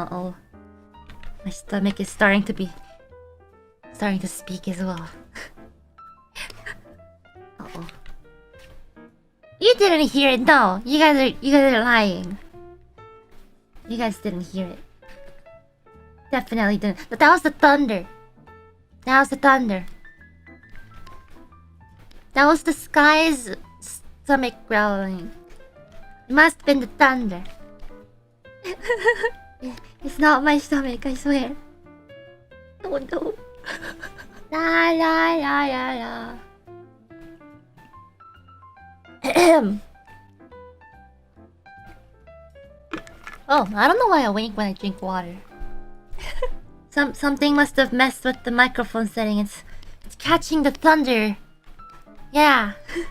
Uh-oh. My stomach is starting to speak as well. Uh-oh. You didn't hear it, no. You guys are lying. You guys didn't hear it. Definitely didn't. But that was the thunder. That was the thunder. That was the sky's stomach growling. It must have been the thunder. It's not my stomach, I swear. Oh no. La la la la la. Oh, I don't know why I wink when I drink water. Something must have messed with the microphone setting. It's catching the thunder. Yeah.